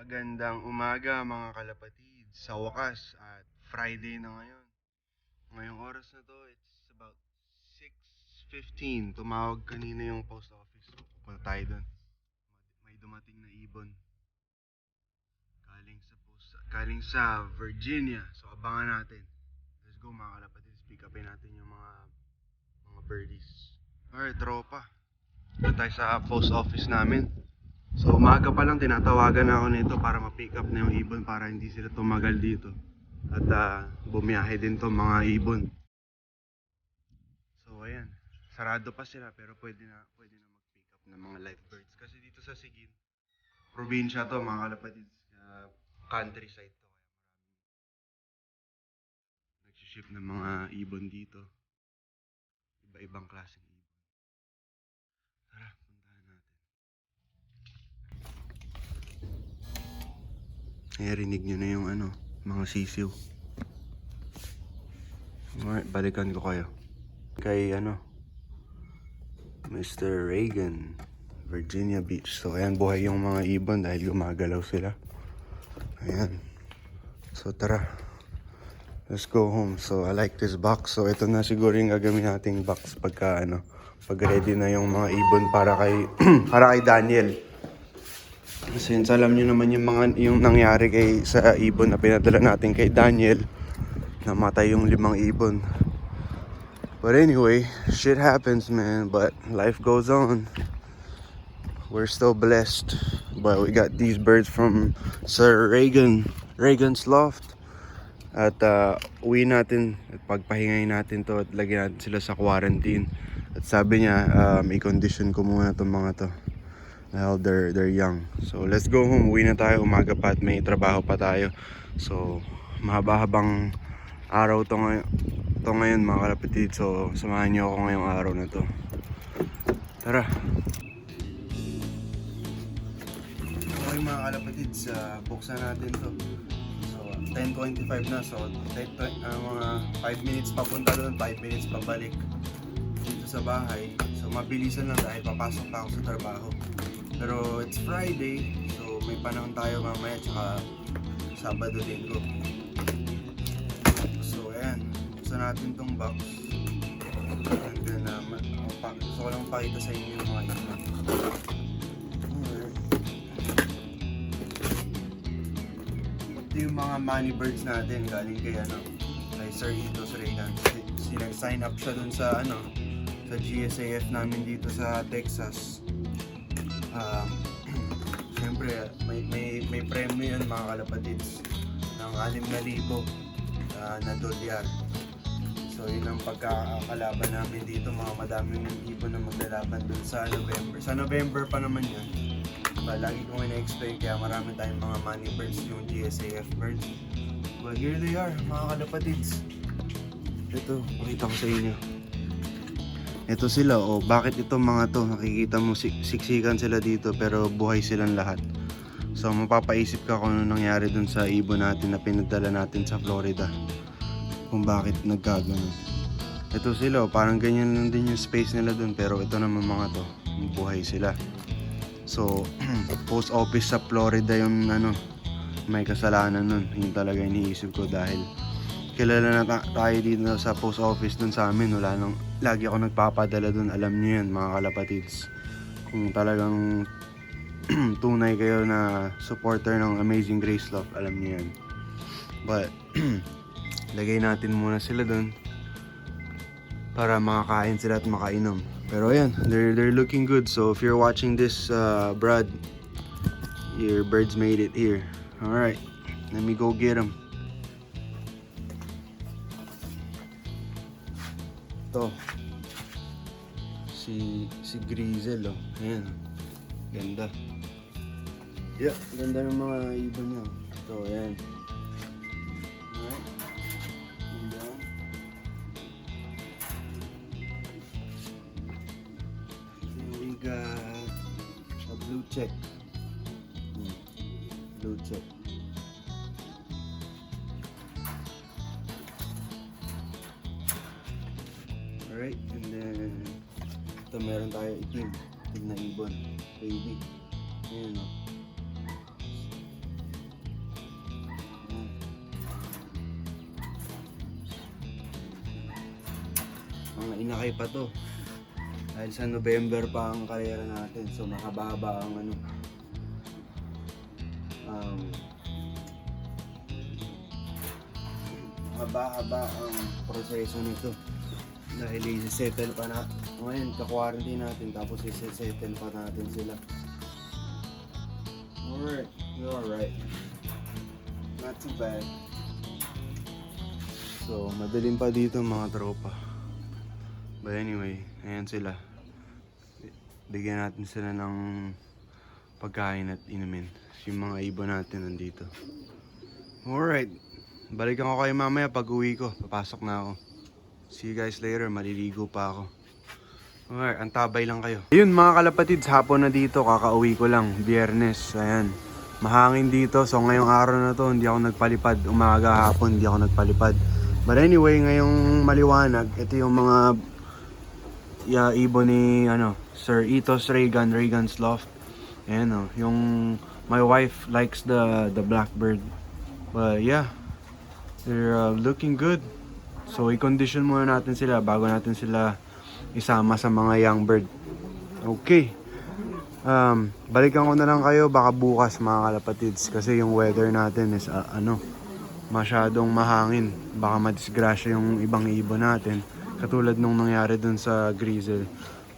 Magandang umaga mga kalapatid. Sa wakas at Friday na ngayon. Ngayong oras na to, it's about 6:15. Tumawag kanina yung post office. So, pupunta tayo dun. May dumating na ibon. Galing sa Virginia. So abangan natin. Let's go mga kalapatid. Pick upin natin yung mga birdies. Alright, tropa. Doon tayo sa post office namin. So umaga pa lang tinatawagan na ako nito para ma-pick up na yung ibon para hindi sila tumagal dito. At bumiyahe din to mga ibon. So ayan, sarado pa sila pero pwede na mag-pick up ng mga live birds. Kasi dito sa Sigin, probinsya to mga kalapatid. Countryside to. Kaya nagsiship ng mga ibon dito. Iba-ibang klaseng ibon. Tara, puntahan natin. Rinig nyo na yung mga sisiw. Alright, balikan ko kayo. Kay Mr. Reagan, Virginia Beach. So ayan, buhay yung mga ibon dahil gumagalaw sila. Ayan. So tara. Let's go home. So I like this box. So ito na siguro yung gagawin nating box pag ready na yung mga ibon para kay para kay Daniel. Since alam niyo naman yung nangyari sa ibon na pinadala natin kay Daniel, namatay yung 5 ibon. But anyway, shit happens, man. But life goes on. We're still blessed. But we got these birds from Sir Reagan's loft. At uwi natin at pagpahingayin natin to at lagyan natin sila sa quarantine. At sabi niya, i-condition ko muna itong mga to. Dahil they're young. So let's go home. Uwi na tayo. Umaga pa at may trabaho pa tayo. So mahaba-habang araw to ngayon mga kalapatid. So samahan niyo ako ngayong araw na to. Tara. Okay mga kalapatid, buksan natin to. So 10:25 na. So mga 5 minutes papunta doon, 5 minutes pabalik dito sa bahay. So mabilisan lang dahil papasok pa ako sa trabaho. Pero it's Friday, so may panahon tayo mamaya tsaka Sabado, Linggo. So ayan, buksan natin tong box. And then gusto ko lang pakita sa inyo yung mga ibon. Ito yung mga money birds natin galing kay Sir Hitos Reagan. Sinag-sign up siya dun sa sa GSAF namin dito sa Texas. Siyempre may premyo yun mga kalapatids ng 6,000 na dolyar. So yun ang pagkakalaban namin dito, mga madaming ibon na maglalaban dun sa November. Sa November pa naman yun. Lagi kong ina-explain kaya marami tayong mga money birds yung GSAF birds. But here they are mga kalapatids. Ito, pakita ko sa inyo. Ito sila, bakit itong mga to, nakikita mo siksikan sila dito pero buhay silang lahat. So mapapaisip ka kung ano nangyari dun sa ibon natin na pinadala natin sa Florida, kung bakit nagkagano. Ito sila, parang ganyan lang din yung space nila dun, pero ito naman mga to, buhay sila. So post office sa Florida yung may kasalanan nun. Yun talaga iniisip ko dahil kilala na tayo dito sa post office dun sa amin. Lagi ako nagpapadala dun. Alam niyo yan mga kalapatids. Kung talagang tunay kayo na supporter ng Amazing Grace Love, alam niyo yan. But lagay natin muna sila dun para makakain sila at makainom. Pero ayan, they're looking good. So if you're watching this, Brad, your birds made it here. Alright, let me go get them. Ito si Grizel, ayan, ganda. Yeah, ganda ng mga ibon niya. Ito, ayan. Alright, ganda. Then we got a blue check. Blue check. Alright, and then ito meron tayo itim na ibon, baby. Ayan Mga inakay pa to. Dahil sa November pa ang karera natin. So mahaba ang ano. Mahaba ang proseso nito. Dahil i-settle pa na. Ngayon, ka-quarantine natin tapos i-settle pa natin sila. Alright, you're alright. Not too bad. So, madaling pa dito mga tropa. But anyway, ayan sila. Bigyan natin sila ng pagkain at inumin. Yung mga ibon natin nandito. Alright. Balikan ko kayo mamaya pag uwi ko. Papasok na ako. See you guys later. Maliligo pa ako. Alright, antabay lang kayo. Ayun mga kalapatids, hapon na dito. Kakauwi ko lang. Biyernes. Ayan. Mahangin dito. So ngayong araw na to, hindi ako nagpalipad. Umaga hapon, hindi ako nagpalipad. But anyway, ngayong maliwanag, ito yung mga ibon ni Sir Itos Reagan's Loft. Ayan o. Yung my wife likes the blackbird. But yeah. They're looking good. So i-condition muna natin sila bago natin sila isama sa mga young bird. Okay. Balikan ko na lang kayo baka bukas mga kalapatids kasi yung weather natin is masyadong mahangin. Baka madisgrasya yung ibang ibon natin katulad nung nangyari dun sa Grizzle.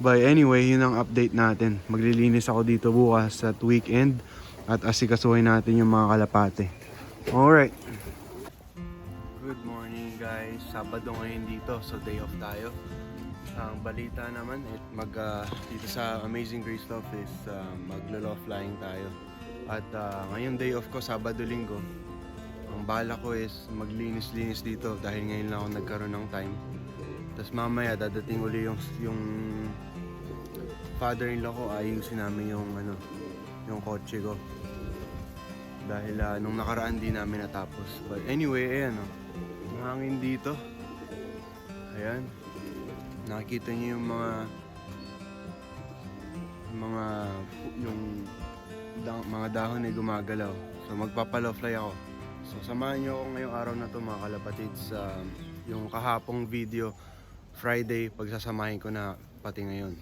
But anyway, yun ang update natin. Maglilinis ako dito bukas at weekend at asikasuhin natin yung mga kalapate. Alright. Good morning guys. Sabado ngayon dito, so day off tayo. Ang balita naman dito sa Amazing Grace Loft is maglo-loft flying tayo. At ngayon day off ko, Sabado-Linggo. Ang bala ko is maglinis-linis dito dahil ngayon lang ako nagkaroon ng time. Tapos mamaya dadating uli yung father-in-law ko, ayusin namin yung kotse ko. Dahil nung nakaraan di namin natapos. But anyway, ayan hangin dito. Ayan. Nakikita niyo yung mga dahon ay gumagalaw. So magpapalow fly ako. So samahan niyo ako ngayong araw na to mga kalapatids sa yung kahapong video Friday, pagsasamahin ko na pati ngayon.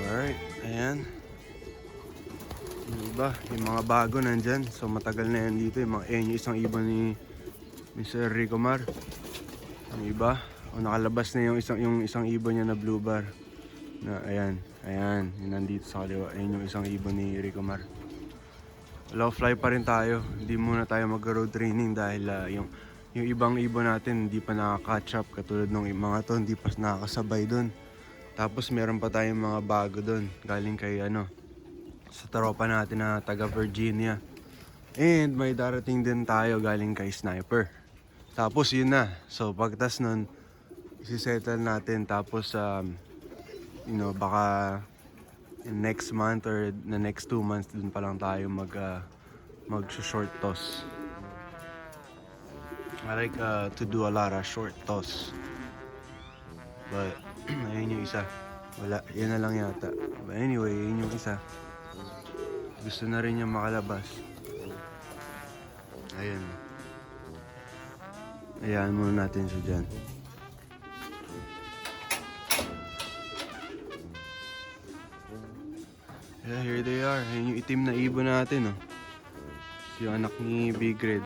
Alright. Ayan. Yung iba, yung mga bago nandyan. So matagal na yan dito. Yung isang ibon ni Mr. Ricomar. Yung iba, nakalabas na yung isang ibon niya na blue bar. Na ayan, yung nandito sa kaliwa. Ayan yung isang ibon ni Ricomar. Low fly pa rin tayo. Hindi muna tayo mag-road training dahil yung ibang ibon natin hindi pa nakaka-catch up. Katulad ng mga to, hindi pa nakakasabay dun. Tapos meron pa tayong mga bago doon galing kay sa tropa natin na taga Virginia. And may darating din tayo galing kay Sniper. Tapos yun na. So pagtas nun, isi-settle natin tapos baka next month or the next 2 months dun pa lang tayo mag-short toss. I like to do a lot of short toss. But ayun yung isa. Wala, yan na lang yata. But anyway, yun yung isa. Gusto na rin niya makalabas. Ayun. Ayan muna natin siya dyan. Yeah, here they are. Ayun yung itim na ibon natin, oh. Yung anak ni Big Red.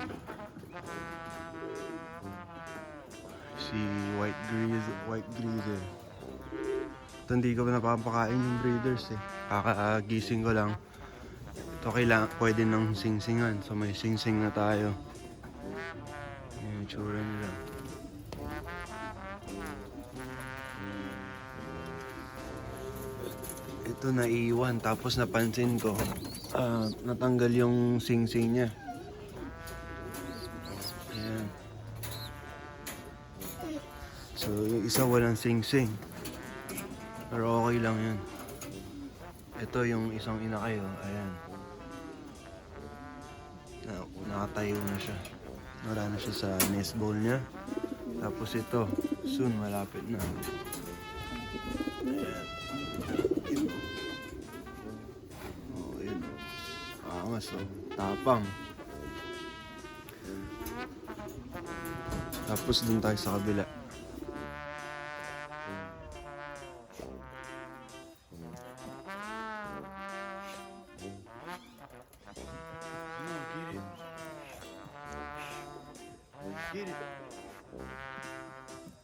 Si White Grizzle. Ito hindi ko napapakain yung breeders eh. Kakagising ko lang. Ito pwede ng singsingan. So may singsing na tayo. Yung itsura nila. ito naiwan, tapos napansin ko natanggal yung sing-sing niya. Ayan. So yung isa walang sing-sing, pero okay lang yan. Ito yung isang inakayo, ayan, nakatayo na siya, wala na siya sa nest bowl niya. Tapos ito soon malapit na. Ayan. Angas, oh. Tapang. Tapos dun tayo sa kabila.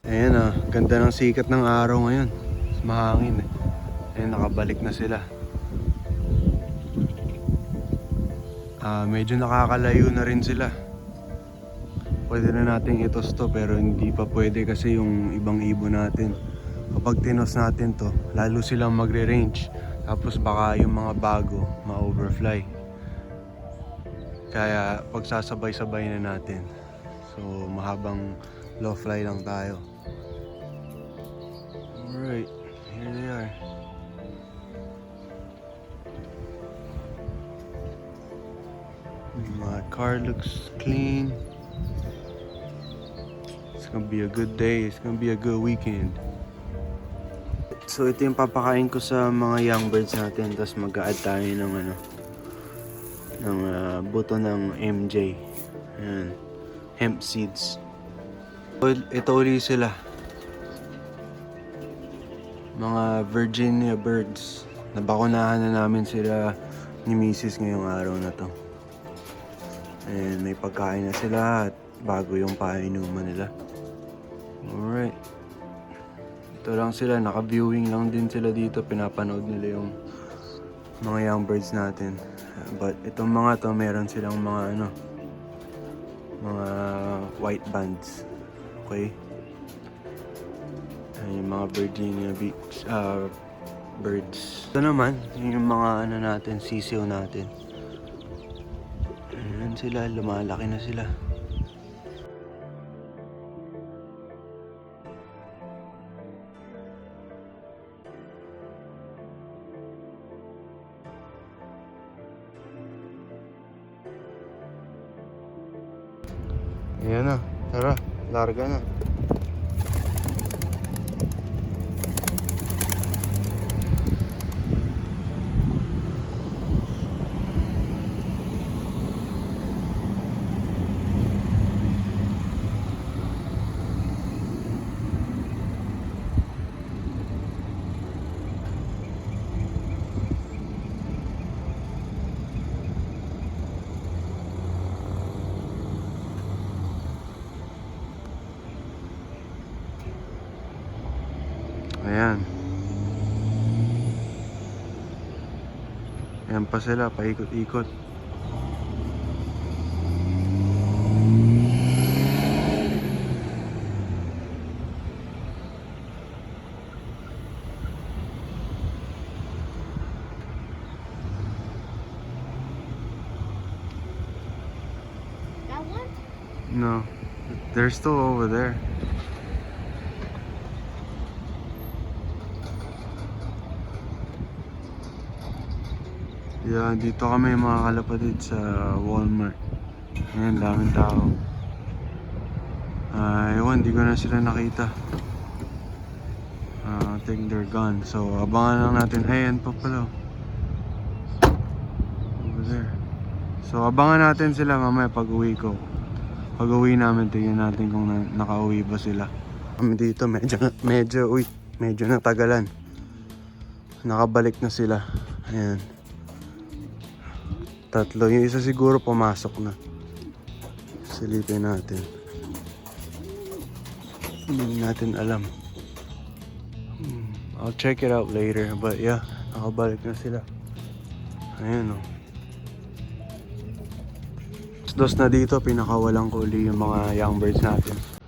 Ayan ah, ganda ng sikat ng araw ngayon. Mahangin eh. Ayan, nakabalik na sila. Medyo nakakalayo na rin sila. Pwede na natin itos to, pero hindi pa pwede kasi yung ibang ibon natin. Kapag tinos natin to, lalo silang magre-range. Tapos baka yung mga bago ma-overfly. Kaya pagsasabay-sabay na natin. So mahabang low fly lang tayo. Alright, here they are. My car looks clean. It's gonna be a good day. It's gonna be a good weekend. So ito yung papakain ko sa mga young birds natin. Tapos mag-a-add tayo ng buto ng MJ. Ayan, hemp seeds. Ito uli sila, mga Virginia birds. Nabakunahan na namin sila ni Mrs. ngayong araw na to. And may pagkain na sila at bago yung painuman nila. Alright. Ito lang sila, naka-viewing lang din sila dito. Pinapanood nila yung mga young birds natin. But itong mga to, meron silang mga mga white bands. Okay? Yung mga Virginia Beach birds. Ito naman, yung mga natin, sisiw natin. Ayan sila, lumalaki na sila. Ayan na, tara, larga na. Ayan. Ayan pa sila, paikot-ikot. That one? No, they're still over there. Yeah, dito kami mga kalapatid sa Walmart. Ayan, daming tao. Ewan, di ko na sila nakita. I think they're gone. So, abangan lang natin. Ayan pa pala. Over there. So, abangan natin sila mamaya pag uwi ko. Pag uwi namin, tingnan natin kung nakauwi ba sila. Kami dito, medyo natagalan. Nakabalik na sila. Ayan. Tatlo. Yung isa siguro pumasok na. Silipin natin. Hindi natin alam. I'll check it out later. But yeah, nakabalik na sila. Ayan o. Dos na dito, pinakawalang ko uli yung mga young birds natin.